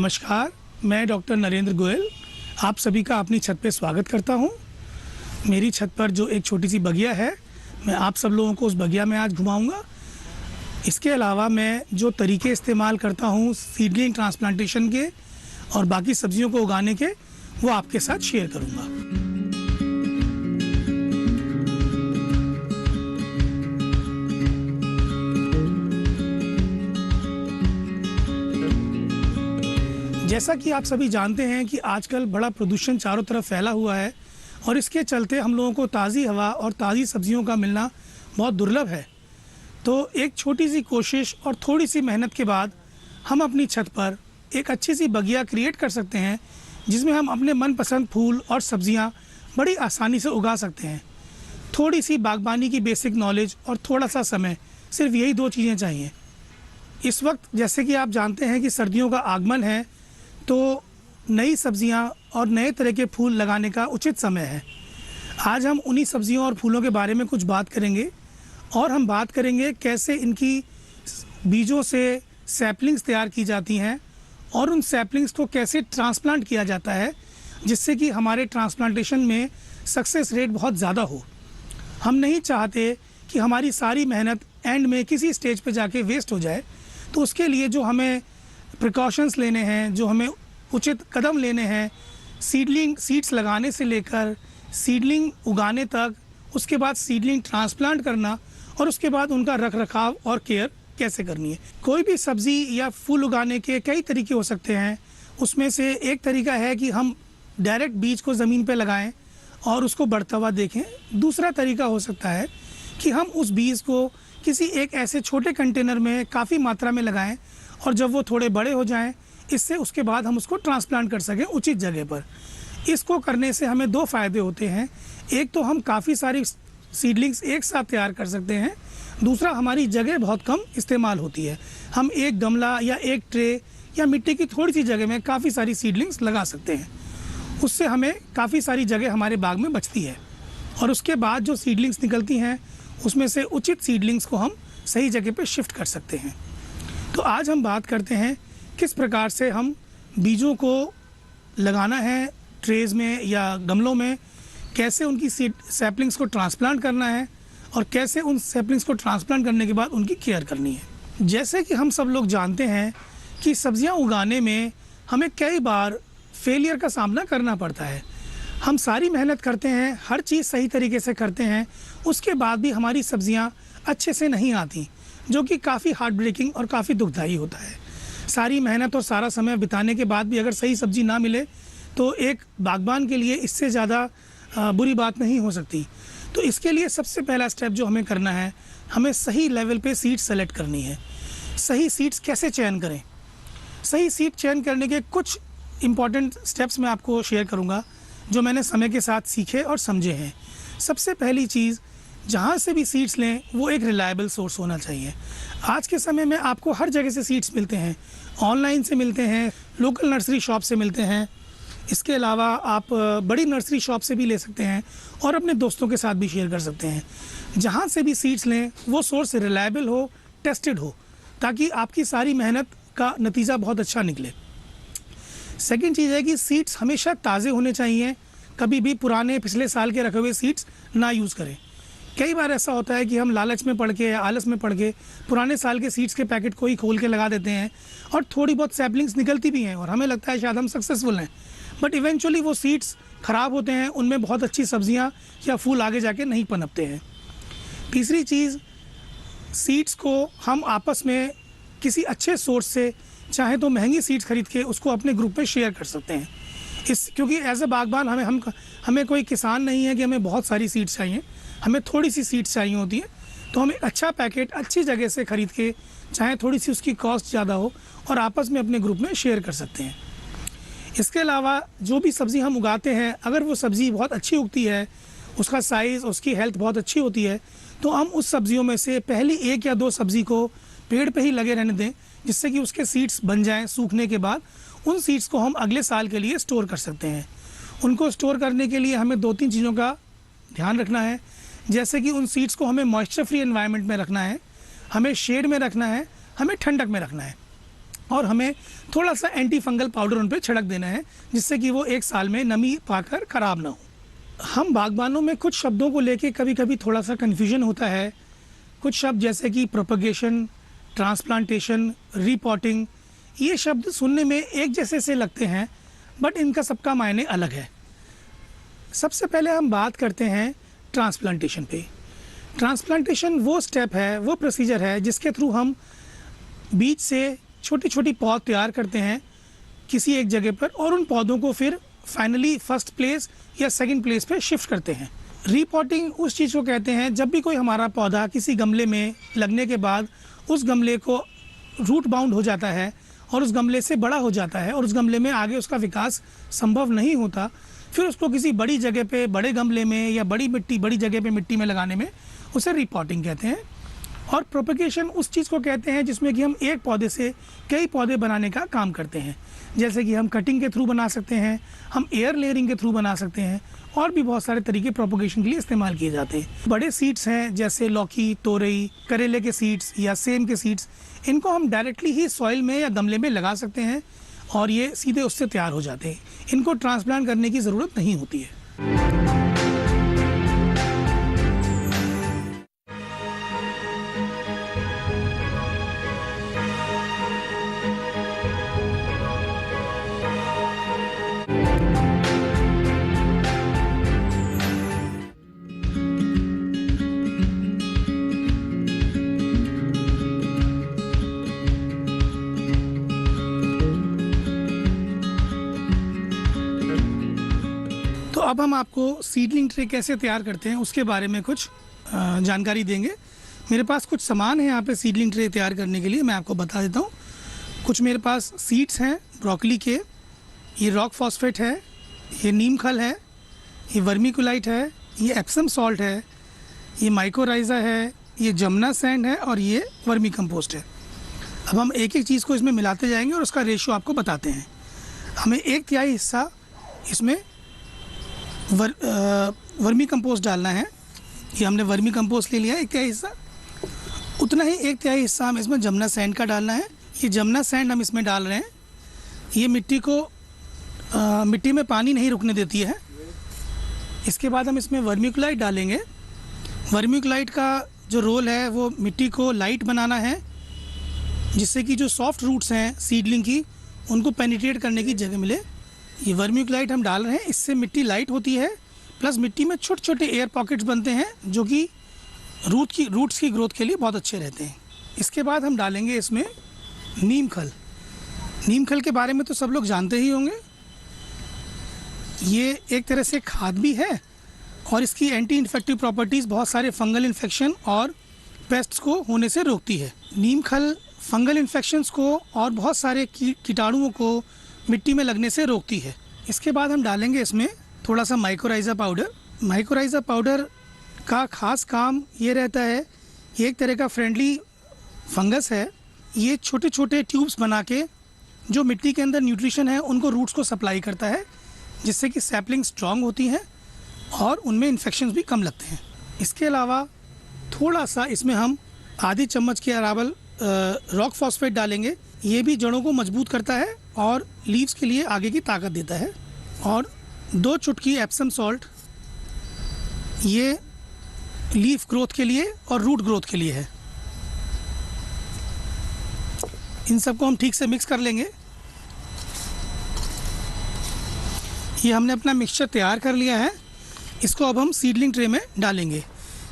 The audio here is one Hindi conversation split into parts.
नमस्कार, मैं डॉक्टर नरेंद्र गोयल आप सभी का अपनी छत पे स्वागत करता हूं। मेरी छत पर जो एक छोटी सी बगिया है, मैं आप सब लोगों को उस बगिया में आज घुमाऊंगा। इसके अलावा मैं जो तरीके इस्तेमाल करता हूं सीडलिंग ट्रांसप्लांटेशन के और बाकी सब्जियों को उगाने के, वो आपके साथ शेयर करूंगा। जैसा कि आप सभी जानते हैं कि आजकल बड़ा प्रदूषण चारों तरफ फैला हुआ है और इसके चलते हम लोगों को ताज़ी हवा और ताज़ी सब्जियों का मिलना बहुत दुर्लभ है। तो एक छोटी सी कोशिश और थोड़ी सी मेहनत के बाद हम अपनी छत पर एक अच्छी सी बगिया क्रिएट कर सकते हैं, जिसमें हम अपने मनपसंद फूल और सब्जियां बड़ी आसानी से उगा सकते हैं। थोड़ी सी बागबानी की बेसिक नॉलेज और थोड़ा सा समय, सिर्फ यही दो चीज़ें चाहिए। इस वक्त जैसे कि आप जानते हैं कि सर्दियों का आगमन है, तो नई सब्जियां और नए तरह के फूल लगाने का उचित समय है। आज हम उन्हीं सब्जियों और फूलों के बारे में कुछ बात करेंगे और हम बात करेंगे कैसे इनकी बीजों से सैपलिंग्स तैयार की जाती हैं और उन सैपलिंग्स को कैसे ट्रांसप्लांट किया जाता है, जिससे कि हमारे ट्रांसप्लांटेशन में सक्सेस रेट बहुत ज़्यादा हो। हम नहीं चाहते कि हमारी सारी मेहनत एंड में किसी स्टेज पे जाके वेस्ट हो जाए। तो उसके लिए जो हमें प्रिकॉशंस लेने हैं, जो हमें उचित कदम लेने हैं, सीड्स लगाने से लेकर सीडलिंग उगाने तक, उसके बाद सीडलिंग ट्रांसप्लांट करना और उसके बाद उनका रखरखाव और केयर कैसे करनी है। कोई भी सब्ज़ी या फूल उगाने के कई तरीके हो सकते हैं। उसमें से एक तरीका है कि हम डायरेक्ट बीज को ज़मीन पे लगाएं और उसको बढ़ता हुआ देखें। दूसरा तरीका हो सकता है कि हम उस बीज को किसी एक ऐसे छोटे कंटेनर में काफ़ी मात्रा में लगाएं और जब वो थोड़े बड़े हो जाएं, इससे उसके बाद हम उसको ट्रांसप्लांट कर सकें उचित जगह पर। इसको करने से हमें दो फ़ायदे होते हैं। एक तो हम काफ़ी सारी सीडलिंग्स एक साथ तैयार कर सकते हैं, दूसरा हमारी जगह बहुत कम इस्तेमाल होती है। हम एक गमला या एक ट्रे या मिट्टी की थोड़ी सी जगह में काफ़ी सारी सीडलिंग्स लगा सकते हैं। उससे हमें काफ़ी सारी जगह हमारे बाग में बचती है और उसके बाद जो सीडलिंग्स निकलती हैं, उसमें से उचित सीडलिंग्स को हम सही जगह पर शिफ्ट कर सकते हैं। तो आज हम बात करते हैं किस प्रकार से हम बीजों को लगाना है ट्रेज़ में या गमलों में, कैसे उनकी सैपलिंग्स को ट्रांसप्लांट करना है और कैसे उन सैपलिंग्स को ट्रांसप्लांट करने के बाद उनकी केयर करनी है। जैसे कि हम सब लोग जानते हैं कि सब्जियां उगाने में हमें कई बार फेलियर का सामना करना पड़ता है। हम सारी मेहनत करते हैं, हर चीज़ सही तरीके से करते हैं, उसके बाद भी हमारी सब्जियां अच्छे से नहीं आती, जो कि काफ़ी हार्ट ब्रेकिंग और काफ़ी दुखदाई होता है। सारी मेहनत और सारा समय बिताने के बाद भी अगर सही सब्ज़ी ना मिले, तो एक बागबान के लिए इससे ज़्यादा बुरी बात नहीं हो सकती। तो इसके लिए सबसे पहला स्टेप जो हमें करना है, हमें सही लेवल पे सीड्स सेलेक्ट करनी है। सही सीड्स कैसे चयन करें? सही सीड चयन करने के कुछ इम्पॉर्टेंट स्टेप्स मैं आपको शेयर करूँगा, जो मैंने समय के साथ सीखे और समझे हैं। सबसे पहली चीज़, जहाँ से भी सीड्स लें वो एक रिलायबल सोर्स होना चाहिए। आज के समय में आपको हर जगह से सीड्स मिलते हैं, ऑनलाइन से मिलते हैं, लोकल नर्सरी शॉप से मिलते हैं। इसके अलावा आप बड़ी नर्सरी शॉप से भी ले सकते हैं और अपने दोस्तों के साथ भी शेयर कर सकते हैं। जहाँ से भी सीड्स लें वो सोर्स रिलायबल हो, टेस्टेड हो, ताकि आपकी सारी मेहनत का नतीजा बहुत अच्छा निकले। सेकेंड चीज़ है कि सीड्स हमेशा ताज़े होने चाहिए। कभी भी पुराने पिछले साल के रखे हुए सीड्स ना यूज़ करें। कई बार ऐसा होता है कि हम लालच में पड़ के या आलस में पड़ के पुराने साल के सीड्स के पैकेट को ही खोल के लगा देते हैं और थोड़ी बहुत सैपलिंग्स निकलती भी हैं और हमें लगता है शायद हम सक्सेसफुल हैं, बट इवेंचुअली वो सीड्स ख़राब होते हैं, उनमें बहुत अच्छी सब्जियां या फूल आगे जाके नहीं पनपते हैं। तीसरी चीज़, सीड्स को हम आपस में किसी अच्छे सोर्स से, चाहे तो महंगी सीड्स खरीद के उसको अपने ग्रुप में शेयर कर सकते हैं। क्योंकि एज ए बागबान हमें कोई किसान नहीं है कि हमें बहुत सारी सीड्स चाहिए, हमें थोड़ी सी सीड्स चाहिए होती है। तो हम एक अच्छा पैकेट अच्छी जगह से ख़रीद के, चाहे थोड़ी सी उसकी कॉस्ट ज़्यादा हो, और आपस में अपने ग्रुप में शेयर कर सकते हैं। इसके अलावा जो भी सब्ज़ी हम उगाते हैं, अगर वो सब्ज़ी बहुत अच्छी उगती है, उसका साइज़, उसकी हेल्थ बहुत अच्छी होती है, तो हम उस सब्जियों में से पहली एक या दो सब्ज़ी को पेड़ पे ही लगे रहने दें, जिससे कि उसके सीड्स बन जाएं। सूखने के बाद उन सीड्स को हम अगले साल के लिए स्टोर कर सकते हैं। उनको स्टोर करने के लिए हमें दो तीन चीज़ों का ध्यान रखना है, जैसे कि उन सीड्स को हमें मॉइस्चर फ्री एनवायरनमेंट में रखना है, हमें शेड में रखना है, हमें ठंडक में रखना है। और हमें थोड़ा सा एंटी फंगल पाउडर उन पर छिड़क देना है, जिससे कि वो 1 साल में नमी पाकर ख़राब ना हो। हम बागबानों में कुछ शब्दों को लेके कभी कभी थोड़ा सा कन्फ्यूजन होता है। कुछ शब्द जैसे कि प्रोपगेशन, ट्रांसप्लांटेशन, रीपॉटिंग, ये शब्द सुनने में एक जैसे से लगते हैं, बट इनका सबका मायने अलग है। सबसे पहले हम बात करते हैं ट्रांसप्लांटेशन पे। ट्रांसप्लांटेशन वो स्टेप है, वो प्रोसीजर है जिसके थ्रू हम बीज से छोटी छोटी पौध तैयार करते हैं किसी एक जगह पर, और उन पौधों को फिर फाइनली फर्स्ट प्लेस या सेकंड प्लेस पे शिफ्ट करते हैं। रीपॉटिंग उस चीज़ को कहते हैं जब भी कोई हमारा पौधा किसी गमले में लगने के बाद उस गमले को रूट बाउंड हो जाता है और उस गमले से बड़ा हो जाता है और उस गमले में आगे उसका विकास संभव नहीं होता, फिर उसको किसी बड़ी जगह पे, बड़े गमले में या बड़ी जगह पे मिट्टी में लगाने में उसे रीपॉटिंग कहते हैं। और प्रोपगेशन उस चीज़ को कहते हैं जिसमें कि हम एक पौधे से कई पौधे बनाने का काम करते हैं। जैसे कि हम कटिंग के थ्रू बना सकते हैं, हम एयर लेयरिंग के थ्रू बना सकते हैं, और भी बहुत सारे तरीके प्रोपगेशन के लिए इस्तेमाल किए जाते हैं। बड़े सीड्स हैं जैसे लौकी, तोरई, करेले के सीड्स या सेम के सीड्स, इनको हम डायरेक्टली ही सॉइल में या गमले में लगा सकते हैं और ये सीधे उससे तैयार हो जाते हैं। इनको ट्रांसप्लांट करने की ज़रूरत नहीं होती है। तो अब हम आपको सीडलिंग ट्रे कैसे तैयार करते हैं उसके बारे में कुछ जानकारी देंगे। मेरे पास कुछ सामान है यहाँ पे सीडलिंग ट्रे तैयार करने के लिए, मैं आपको बता देता हूँ। कुछ मेरे पास सीड्स हैं ब्रोकली के, ये रॉक फॉस्फेट है, ये नीम खल है, ये वर्मीकुलाइट है, ये एप्सम सॉल्ट है, ये माइकोराइज़ा है, ये जमुना सैंड है और ये वर्मी कंपोस्ट है। अब हम एक एक चीज़ को इसमें मिलाते जाएंगे और उसका रेशियो आपको बताते हैं। हमें 1/3 हिस्सा इसमें वर्मी कंपोस्ट डालना है। ये हमने वर्मी कंपोस्ट ले लिया 1/3 हिस्सा। उतना ही 1/3 हिस्सा हम इसमें जमुना सैंड का डालना है। ये जमुना सैंड हम इसमें डाल रहे हैं। ये मिट्टी में पानी नहीं रुकने देती है। इसके बाद हम इसमें वर्मीकुलाइट डालेंगे। वर्मीकुलाइट का जो रोल है वो मिट्टी को लाइट बनाना है, जिससे कि जो सॉफ्ट रूट्स हैं सीडलिंग की उनको पेनिट्रेट करने की जगह मिले। ये वर्मीकुलाइट हम डाल रहे हैं, इससे मिट्टी लाइट होती है, प्लस मिट्टी में छोटे छोटे एयर पॉकेट्स बनते हैं जो कि रूट्स की ग्रोथ के लिए बहुत अच्छे रहते हैं। इसके बाद हम डालेंगे इसमें नीम खल। नीम खल के बारे में तो सब लोग जानते ही होंगे। ये एक तरह से खाद भी है और इसकी एंटी इन्फेक्टिव प्रॉपर्टीज़ बहुत सारे फंगल इन्फेक्शन और पेस्ट्स को होने से रोकती है। नीम खल फंगल इन्फेक्शंस को और बहुत सारे कीटाणुओं को मिट्टी में लगने से रोकती है। इसके बाद हम डालेंगे इसमें थोड़ा सा माइकोराइज़ा पाउडर। माइकोराइज़ा पाउडर का ख़ास काम ये रहता है, ये एक तरह का फ्रेंडली फंगस है। ये छोटे छोटे ट्यूब्स बना के जो मिट्टी के अंदर न्यूट्रिशन है उनको रूट्स को सप्लाई करता है, जिससे कि सैपलिंग स्ट्रॉन्ग होती हैं और उनमें इन्फेक्शंस भी कम लगते हैं। इसके अलावा थोड़ा सा इसमें हम आधी चम्मच के अरावल रॉक फॉस्फेट डालेंगे। ये भी जड़ों को मजबूत करता है और लीव्स के लिए आगे की ताकत देता है। और 2 चुटकी एप्सम सॉल्ट, ये लीफ ग्रोथ के लिए और रूट ग्रोथ के लिए है। इन सबको हम ठीक से मिक्स कर लेंगे। ये हमने अपना मिक्सचर तैयार कर लिया है। इसको अब हम सीडलिंग ट्रे में डालेंगे।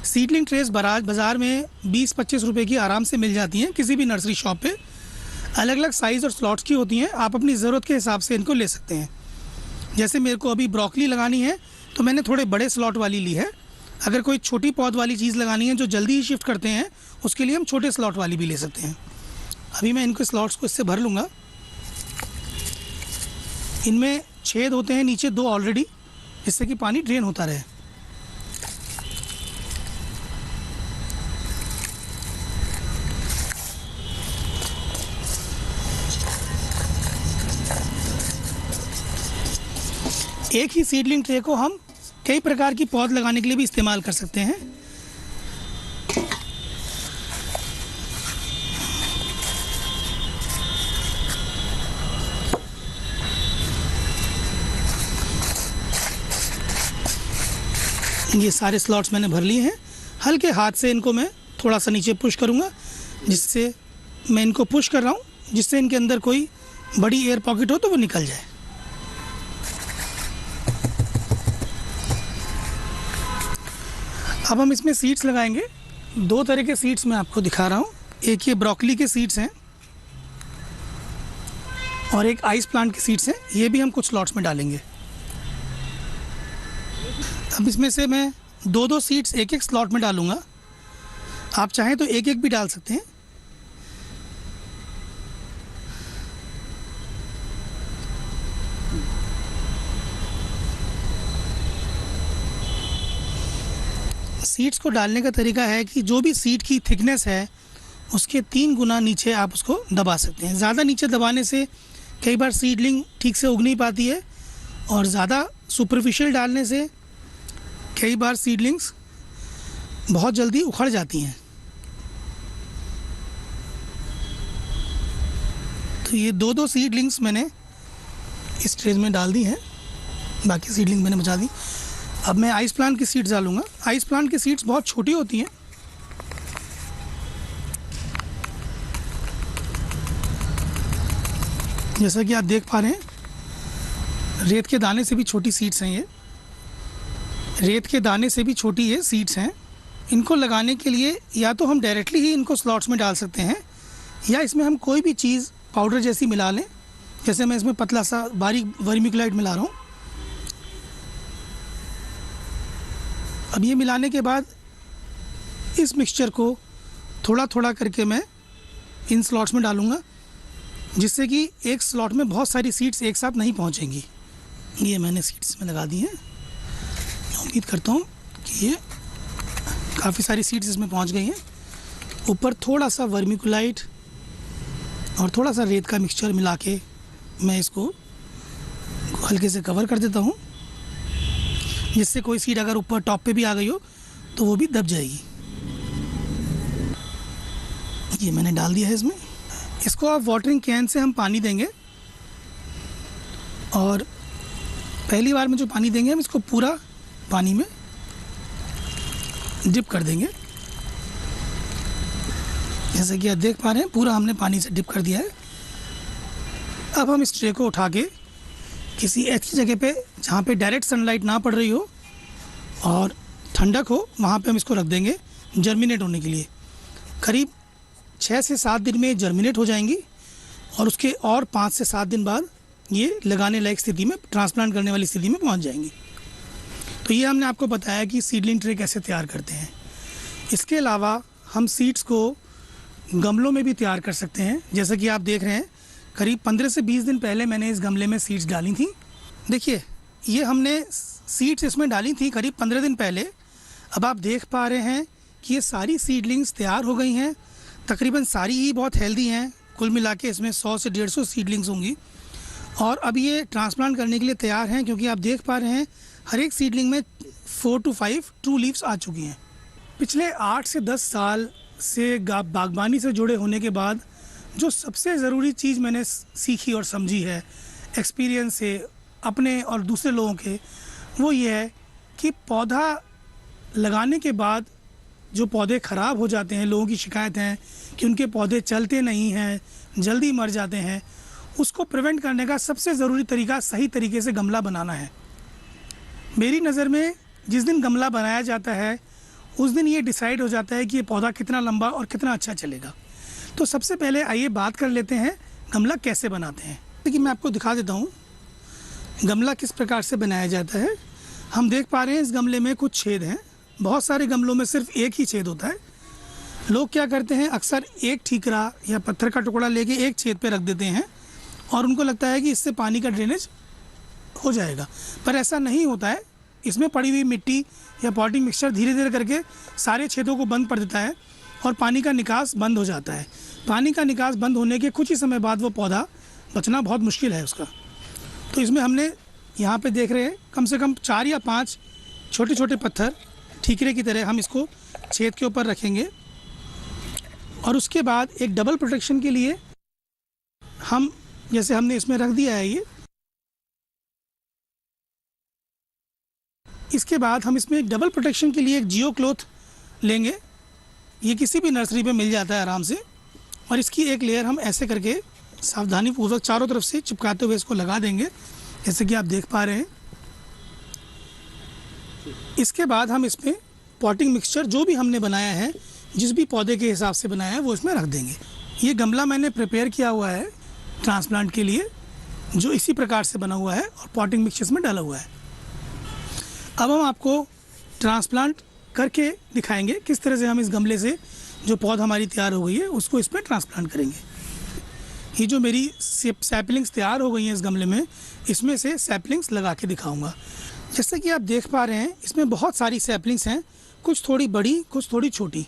सीडलिंग ट्रेस बाज़ार में 20-25 रुपए की आराम से मिल जाती हैं किसी भी नर्सरी शॉप पे। अलग अलग साइज़ और स्लॉट्स की होती हैं, आप अपनी ज़रूरत के हिसाब से इनको ले सकते हैं। जैसे मेरे को अभी ब्रोकली लगानी है तो मैंने थोड़े बड़े स्लॉट वाली ली है। अगर कोई छोटी पौध वाली चीज़ लगानी है जो जल्दी ही शिफ्ट करते हैं, उसके लिए हम छोटे स्लॉट वाली भी ले सकते हैं। अभी मैं इनको स्लॉट्स को इससे भर लूँगा। इनमें छेद होते हैं नीचे 2 ऑलरेडी, जिससे कि पानी ड्रेन होता रहे। एक ही सीडलिंग ट्रे को हम कई प्रकार की पौध लगाने के लिए भी इस्तेमाल कर सकते हैं। ये सारे स्लॉट्स मैंने भर लिए हैं। हल्के हाथ से इनको मैं थोड़ा सा नीचे पुश करूँगा, जिससे मैं इनको पुश कर रहा हूँ, जिससे इनके अंदर कोई बड़ी एयर पॉकेट हो तो वो निकल जाए। अब हम इसमें सीड्स लगाएंगे। 2 तरह के सीड्स मैं आपको दिखा रहा हूँ। एक ये ब्रोकली के सीड्स हैं और एक आइस प्लांट के सीड्स हैं। ये भी हम कुछ स्लॉट्स में डालेंगे। अब इसमें से मैं 2-2 सीड्स एक-एक स्लॉट में डालूँगा। आप चाहें तो एक-एक भी डाल सकते हैं। सीड्स को डालने का तरीका है कि जो भी सीड की थिकनेस है उसके 3 गुना नीचे आप उसको दबा सकते हैं। ज़्यादा नीचे दबाने से कई बार सीडलिंग ठीक से उग नहीं पाती है, और ज़्यादा सुपरफिशियल डालने से कई बार सीडलिंग्स बहुत जल्दी उखड़ जाती हैं। तो ये 2-2 सीडलिंग्स मैंने इस ट्रे में डाल दी हैं, बाकी सीडलिंग मैंने बचा दी। अब मैं आइस प्लांट की सीड्स डालूँगा। आइस प्लांट की सीड्स बहुत छोटी होती हैं। जैसा कि आप देख पा रहे हैं, रेत के दाने से भी छोटी सीड्स हैं। ये रेत के दाने से भी छोटी ये सीड्स हैं। इनको लगाने के लिए या तो हम डायरेक्टली ही इनको स्लॉट्स में डाल सकते हैं, या इसमें हम कोई भी चीज़ पाउडर जैसी मिला लें। जैसे मैं इसमें पतला सा बारीक वर्मीकुलाइट मिला रहा हूँ। अब ये मिलाने के बाद इस मिक्सचर को थोड़ा थोड़ा करके मैं इन स्लॉट्स में डालूँगा, जिससे कि एक स्लॉट में बहुत सारी सीड्स एक साथ नहीं पहुँचेंगी। ये मैंने सीड्स में लगा दी हैं। उम्मीद करता हूँ कि ये काफ़ी सारी सीड्स इसमें पहुँच गई हैं। ऊपर थोड़ा सा वर्मीकुलाइट और थोड़ा सा रेत का मिक्सचर मिला के मैं इसको हल्के से कवर कर देता हूँ, जिससे कोई सीड अगर ऊपर टॉप पे भी आ गई हो तो वो भी दब जाएगी। ये मैंने डाल दिया है इसमें। इसको आप वाटरिंग कैन से हम पानी देंगे, और पहली बार में जो पानी देंगे हम इसको पूरा पानी में डिप कर देंगे। जैसे कि आप देख पा रहे हैं, पूरा हमने पानी से डिप कर दिया है। अब हम इस ट्रे को उठा के किसी ऐसी जगह पे जहाँ पे डायरेक्ट सनलाइट ना पड़ रही हो और ठंडक हो, वहाँ पे हम इसको रख देंगे जर्मिनेट होने के लिए। करीब 6 से 7 दिन में जर्मिनेट हो जाएंगी, और उसके और 5 से 7 दिन बाद ये लगाने लायक स्थिति में, ट्रांसप्लांट करने वाली स्थिति में पहुँच जाएंगी। तो ये हमने आपको बताया कि सीडलिंग ट्रे कैसे तैयार करते हैं। इसके अलावा हम सीड्स को गमलों में भी तैयार कर सकते हैं। जैसा कि आप देख रहे हैं, करीब 15 से 20 दिन पहले मैंने इस गमले में सीड्स डाली थी। देखिए, ये हमने सीड्स इसमें डाली थी करीब 15 दिन पहले। अब आप देख पा रहे हैं कि ये सारी सीडलिंग्स तैयार हो गई हैं। तकरीबन सारी ही बहुत हेल्दी हैं। कुल मिला के इसमें 100 से 150 सीडलिंग्स होंगी, और अब ये ट्रांसप्लांट करने के लिए तैयार हैं, क्योंकि आप देख पा रहे हैं हर एक सीडलिंग में 4 to 5 ट्रू लीव्स आ चुकी हैं। पिछले 8 से 10 साल से बागबानी से जुड़े होने के बाद जो सबसे ज़रूरी चीज़ मैंने सीखी और समझी है एक्सपीरियंस से, अपने और दूसरे लोगों के, वो ये है कि पौधा लगाने के बाद जो पौधे ख़राब हो जाते हैं, लोगों की शिकायत है कि उनके पौधे चलते नहीं हैं, जल्दी मर जाते हैं, उसको प्रिवेंट करने का सबसे ज़रूरी तरीका सही तरीके से गमला बनाना है। मेरी नज़र में जिस दिन गमला बनाया जाता है उस दिन ये डिसाइड हो जाता है कि ये पौधा कितना लंबा और कितना अच्छा चलेगा। तो सबसे पहले आइए बात कर लेते हैं गमला कैसे बनाते हैं। देखिए, मैं आपको दिखा देता हूँ गमला किस प्रकार से बनाया जाता है। हम देख पा रहे हैं इस गमले में कुछ छेद हैं। बहुत सारे गमलों में सिर्फ एक ही छेद होता है। लोग क्या करते हैं, अक्सर एक ठीकरा या पत्थर का टुकड़ा लेके एक छेद पे रख देते हैं, और उनको लगता है कि इससे पानी का ड्रेनेज हो जाएगा, पर ऐसा नहीं होता है। इसमें पड़ी हुई मिट्टी या पॉटिंग मिक्सचर धीरे धीरे करके सारे छेदों को बंद कर देता है, और पानी का निकास बंद हो जाता है। पानी का निकास बंद होने के कुछ ही समय बाद वो पौधा बचना बहुत मुश्किल है उसका। तो इसमें हमने यहाँ पे देख रहे हैं कम से कम 4 या 5 छोटे छोटे पत्थर ठीकरे की तरह हम इसको छेद के ऊपर रखेंगे, और उसके बाद एक डबल प्रोटेक्शन के लिए हम, जैसे हमने इसमें रख दिया है, ये इसके बाद हम इसमें एक डबल प्रोटेक्शन के लिए एक जियो क्लॉथ लेंगे। ये किसी भी नर्सरी पे मिल जाता है आराम से, और इसकी एक लेयर हम ऐसे करके सावधानीपूर्वक चारों तरफ से चिपकाते हुए इसको लगा देंगे, जैसे कि आप देख पा रहे हैं। इसके बाद हम इसमें पॉटिंग मिक्सचर जो भी हमने बनाया है, जिस भी पौधे के हिसाब से बनाया है, वो इसमें रख देंगे। ये गमला मैंने प्रिपेयर किया हुआ है ट्रांसप्लांट के लिए, जो इसी प्रकार से बना हुआ है और पॉटिंग मिक्सचर्स में डाला हुआ है। अब हम आपको ट्रांसप्लांट करके दिखाएंगे किस तरह से हम इस गमले से जो पौध हमारी तैयार हो गई है उसको इस पर ट्रांसप्लांट करेंगे। ये जो मेरी सैपलिंग्स तैयार हो गई हैं इस गमले में, इसमें से सैपलिंग्स लगा के दिखाऊंगा। जैसे कि आप देख पा रहे हैं, इसमें बहुत सारी सैपलिंग्स हैं, कुछ थोड़ी बड़ी, कुछ थोड़ी छोटी।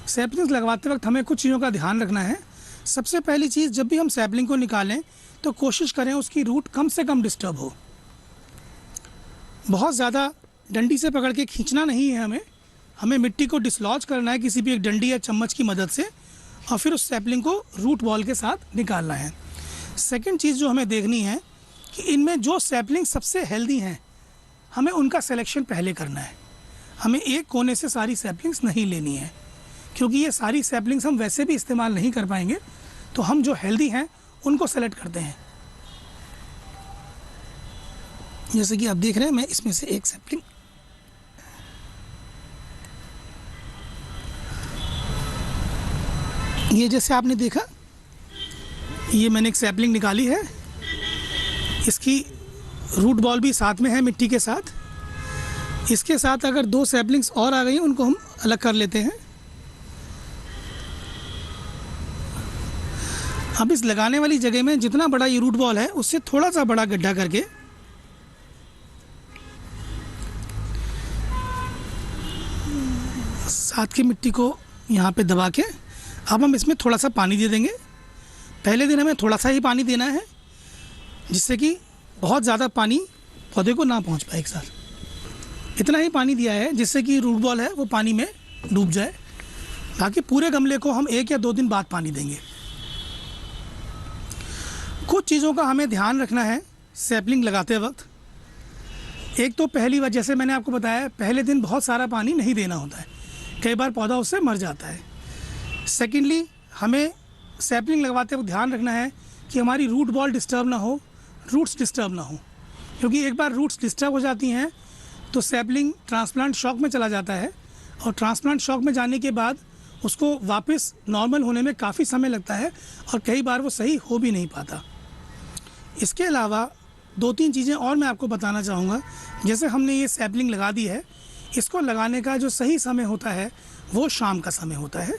सैपलिंग्स लगवाते वक्त हमें कुछ चीज़ों का ध्यान रखना है। सबसे पहली चीज़, जब भी हम सैपलिंग को निकालें तो कोशिश करें उसकी रूट कम से कम डिस्टर्ब हो। बहुत ज़्यादा डंडी से पकड़ के खींचना नहीं है, हमें मिट्टी को डिसलॉज करना है किसी भी एक डंडी या चम्मच की मदद से, और फिर उस सैपलिंग को रूट बॉल के साथ निकालना है। सेकंड चीज़ जो हमें देखनी है कि इनमें जो सैपलिंग सबसे हेल्दी हैं, हमें उनका सिलेक्शन पहले करना है। हमें एक कोने से सारी सैपलिंग्स नहीं लेनी है, क्योंकि ये सारी सैपलिंग्स हम वैसे भी इस्तेमाल नहीं कर पाएंगे। तो हम जो हेल्दी हैं उनको सेलेक्ट करते हैं। जैसे कि आप देख रहे हैं, मैं इसमें से एक सैपलिंग ये जैसे आपने देखा, ये मैंने एक सैपलिंग निकाली है। इसकी रूट बॉल भी साथ में है मिट्टी के साथ। इसके साथ अगर 2 सैपलिंग्स और आ गई, उनको हम अलग कर लेते हैं। अब इस लगाने वाली जगह में जितना बड़ा ये रूट बॉल है, उससे थोड़ा सा बड़ा गड्ढा करके साथ की मिट्टी को यहाँ पे दबा के अब हम इसमें थोड़ा सा पानी दे देंगे। पहले दिन हमें थोड़ा सा ही पानी देना है, जिससे कि बहुत ज़्यादा पानी पौधे को ना पहुँच पाए एक साथ। इतना ही पानी दिया है जिससे कि रूट बॉल है वो पानी में डूब जाए। बाकी पूरे गमले को हम 1 या 2 दिन बाद पानी देंगे। कुछ चीज़ों का हमें ध्यान रखना है सैपलिंग लगाते वक्त। एक तो पहली बात, जैसे मैंने आपको बताया, पहले दिन बहुत सारा पानी नहीं देना होता है, कई बार पौधा उससे मर जाता है। सेकेंडली, हमें सैपलिंग लगवाते वक्त ध्यान रखना है कि हमारी रूट बॉल डिस्टर्ब ना हो, रूट्स डिस्टर्ब ना हो, क्योंकि एक बार रूट्स डिस्टर्ब हो जाती हैं तो सैपलिंग ट्रांसप्लांट शॉक में चला जाता है, और ट्रांसप्लांट शॉक में जाने के बाद उसको वापस नॉर्मल होने में काफ़ी समय लगता है, और कई बार वो सही हो भी नहीं पाता। इसके अलावा 2-3 चीज़ें और मैं आपको बताना चाहूँगा। जैसे हमने ये सैपलिंग लगा दी है, इसको लगाने का जो सही समय होता है वो शाम का समय होता है।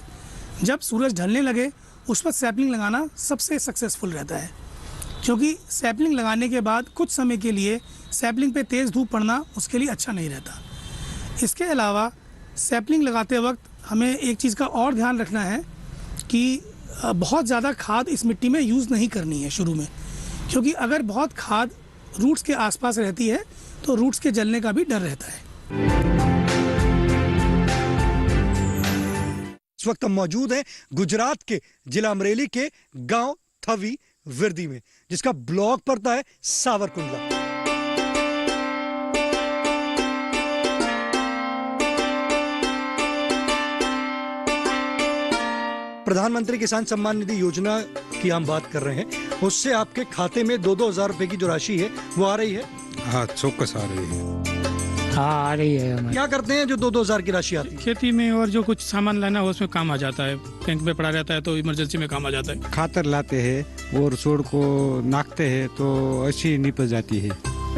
जब सूरज ढलने लगे उस वक्त सैपलिंग लगाना सबसे सक्सेसफुल रहता है, क्योंकि सैपलिंग लगाने के बाद कुछ समय के लिए सैपलिंग पे तेज़ धूप पड़ना उसके लिए अच्छा नहीं रहता। इसके अलावा सैपलिंग लगाते वक्त हमें एक चीज़ का और ध्यान रखना है कि बहुत ज़्यादा खाद इस मिट्टी में यूज़ नहीं करनी है शुरू में, क्योंकि अगर बहुत खाद रूट्स के आसपास रहती है तो रूट्स के जलने का भी डर रहता है। इस वक्त हम मौजूद हैं गुजरात के जिला अमरेली के गांव थवी विरदी में, जिसका ब्लॉक पड़ता है सावरकुंडला। प्रधानमंत्री किसान सम्मान निधि योजना की हम बात कर रहे हैं। उससे आपके खाते में 2-2 हज़ार रुपए की जो राशि है वो आ रही है? हाँ, चौकस आ रही है। हाँ, आ रही है। क्या करते हैं जो 2-2 हज़ार की राशि आती है? खेती में और जो कुछ सामान लाना हो उसमें काम आ जाता है। बैंक में पड़ा रहता है तो इमरजेंसी में काम आ जाता है। खातर लाते हैं और छोड़ को नाकते हैं तो अच्छी निपट जाती है,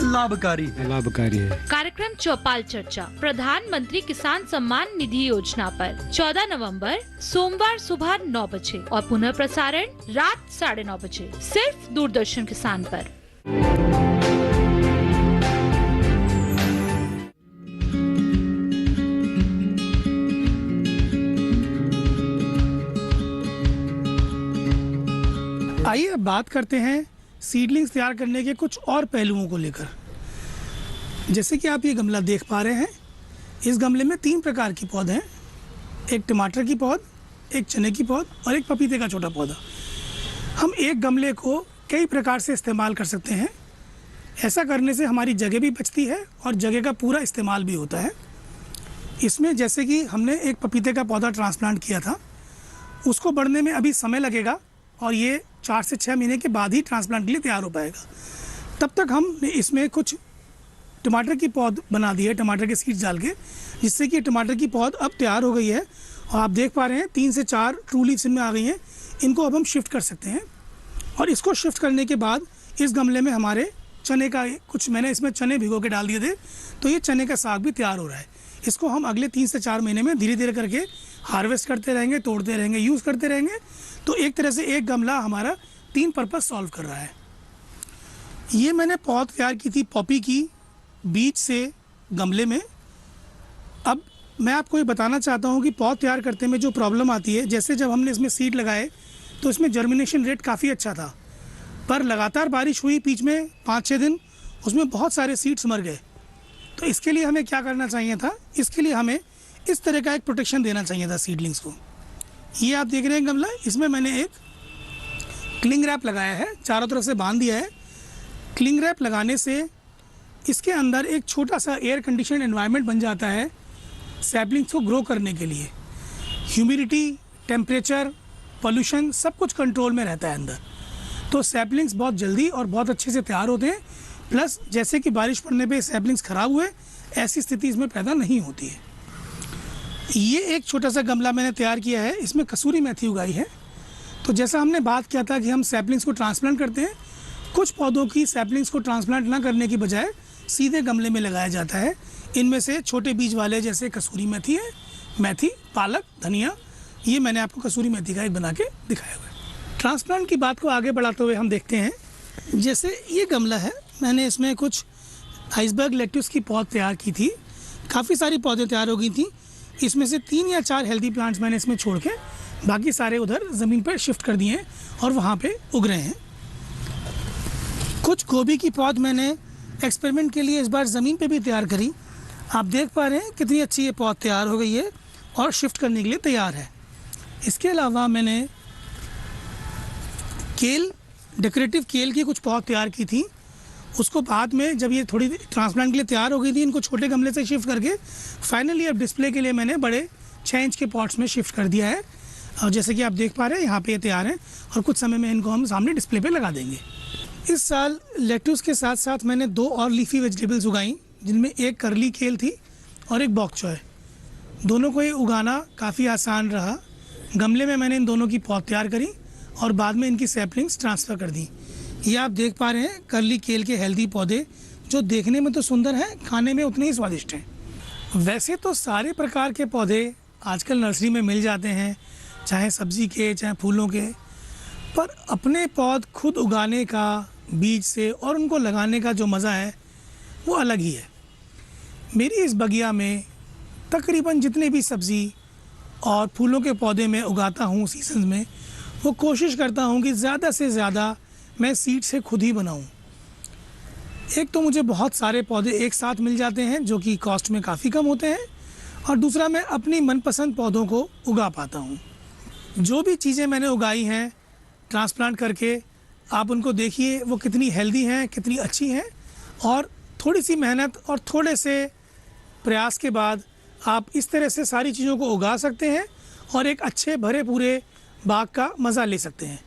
लाभकारी है। कार्यक्रम चौपाल चर्चा प्रधानमंत्री किसान सम्मान निधि योजना पर 14 नवंबर सोमवार सुबह 9 बजे और पुनः प्रसारण रात 9:30 बजे सिर्फ दूरदर्शन किसान पर। आइए अब बात करते हैं सीडलिंग्स तैयार करने के कुछ और पहलुओं को लेकर। जैसे कि आप ये गमला देख पा रहे हैं, इस गमले में 3 प्रकार की पौधे हैं। एक टमाटर की पौध, एक चने की पौध और एक पपीते का छोटा पौधा। हम एक गमले को कई प्रकार से इस्तेमाल कर सकते हैं। ऐसा करने से हमारी जगह भी बचती है और जगह का पूरा इस्तेमाल भी होता है। इसमें जैसे कि हमने एक पपीते का पौधा ट्रांसप्लांट किया था, उसको बढ़ने में अभी समय लगेगा और ये 4 से 6 महीने के बाद ही ट्रांसप्लांट के लिए तैयार हो पाएगा। तब तक हमने इसमें कुछ टमाटर की पौध बना दी है, टमाटर के सीड्स डाल के, जिससे कि टमाटर की पौध अब तैयार हो गई है। और आप देख पा रहे हैं 3 से 4 ट्रू लीव्स इनमें आ गई हैं। इनको अब हम शिफ्ट कर सकते हैं और इसको शिफ्ट करने के बाद इस गमले में हमारे चने का कुछ, मैंने इसमें चने भिगो के डाल दिए थे, तो ये चने का साग भी तैयार हो रहा है। इसको हम अगले 3 से 4 महीने में धीरे धीरे करके हार्वेस्ट करते रहेंगे, तोड़ते रहेंगे, यूज़ करते रहेंगे। तो एक तरह से एक गमला हमारा 3 पर्पस सॉल्व कर रहा है। ये मैंने पौध तैयार की थी पॉपी की, बीज से गमले में। अब मैं आपको ये बताना चाहता हूँ कि पौध तैयार करते में जो प्रॉब्लम आती है, जैसे जब हमने इसमें सीड लगाए तो इसमें जर्मिनेशन रेट काफ़ी अच्छा था, पर लगातार बारिश हुई बीच में 5-6 दिन, उसमें बहुत सारे सीड्स मर गए। तो इसके लिए हमें क्या करना चाहिए था? इसके लिए हमें इस तरह का एक प्रोटेक्शन देना चाहिए था सीडलिंग्स को। ये आप देख रहे हैं गमला, इसमें मैंने एक क्लिंग रैप लगाया है, चारों तरफ से बांध दिया है। क्लिंग रैप लगाने से इसके अंदर एक छोटा सा एयर कंडीशन एनवायरनमेंट बन जाता है सैपलिंग्स को ग्रो करने के लिए। ह्यूमिडिटी, टेम्परेचर, पोल्यूशन सब कुछ कंट्रोल में रहता है अंदर, तो सैपलिंग्स बहुत जल्दी और बहुत अच्छे से तैयार होते हैं। प्लस जैसे कि बारिश पड़ने पे सैपलिंग्स ख़राब हुए, ऐसी स्थिति इसमें पैदा नहीं होती है। ये एक छोटा सा गमला मैंने तैयार किया है, इसमें कसूरी मेथी उगाई है। तो जैसा हमने बात किया था कि हम सैपलिंग्स को ट्रांसप्लांट करते हैं, कुछ पौधों की सैपलिंग्स को ट्रांसप्लांट ना करने की बजाय सीधे गमले में लगाया जाता है। इनमें से छोटे बीज वाले जैसे कसूरी मेथी है, मेथी, पालक, धनिया, ये मैंने आपको कसूरी मेथी का एक बना के दिखाया हुआ है। ट्रांसप्लांट की बात को आगे बढ़ाते हुए हम देखते हैं, जैसे ये गमला है, मैंने इसमें कुछ आइसबर्ग लेट्यूस की पौध तैयार की थी। काफ़ी सारी पौधे तैयार हो गई थी, इसमें से 3 या 4 हेल्दी प्लांट्स मैंने इसमें छोड़ के बाकी सारे उधर ज़मीन पर शिफ्ट कर दिए हैं और वहाँ पे उग रहे हैं। कुछ गोभी की पौध मैंने एक्सपेरिमेंट के लिए इस बार ज़मीन पे भी तैयार करी। आप देख पा रहे हैं कितनी अच्छी ये पौध तैयार हो गई है और शिफ्ट करने के लिए तैयार है। इसके अलावा मैंने केल, डेकोरेटिव केल की कुछ पौध तैयार की थी। उसको बाद में जब ये थोड़ी ट्रांसप्लांट के लिए तैयार हो गई थी, इनको छोटे गमले से शिफ्ट करके फाइनली अब डिस्प्ले के लिए मैंने बड़े 6 इंच के पॉट्स में शिफ्ट कर दिया है। और जैसे कि आप देख पा रहे हैं यहाँ पे ये तैयार हैं और कुछ समय में इनको हम सामने डिस्प्ले पे लगा देंगे। इस साल लेट्यूस के साथ साथ मैंने 2 और लीफी वेजिटेबल्स उगाई, जिनमें एक करली केल थी और एक बॉक चॉय। दोनों को ये उगाना काफ़ी आसान रहा। गमले में मैंने इन दोनों की पौध तैयार करी और बाद में इनकी सैपलिंग्स ट्रांसफ़र कर दी। ये आप देख पा रहे हैं करली केल के हेल्दी पौधे, जो देखने में तो सुंदर हैं, खाने में उतने ही स्वादिष्ट हैं। वैसे तो सारे प्रकार के पौधे आजकल नर्सरी में मिल जाते हैं, चाहे सब्ज़ी के चाहे फूलों के, पर अपने पौध खुद उगाने का बीज से और उनको लगाने का जो मज़ा है वो अलग ही है। मेरी इस बगिया में तकरीबन जितने भी सब्ज़ी और फूलों के पौधे मैं उगाता हूँ सीजन में, वो कोशिश करता हूँ कि ज़्यादा से ज़्यादा मैं सीड से खुद ही बनाऊँ। एक तो मुझे बहुत सारे पौधे एक साथ मिल जाते हैं जो कि कॉस्ट में काफ़ी कम होते हैं, और दूसरा मैं अपनी मनपसंद पौधों को उगा पाता हूँ। जो भी चीज़ें मैंने उगाई हैं ट्रांसप्लांट करके, आप उनको देखिए वो कितनी हेल्दी हैं, कितनी अच्छी हैं, और थोड़ी सी मेहनत और थोड़े से प्रयास के बाद आप इस तरह से सारी चीज़ों को उगा सकते हैं और एक अच्छे भरे पूरे बाग का मज़ा ले सकते हैं।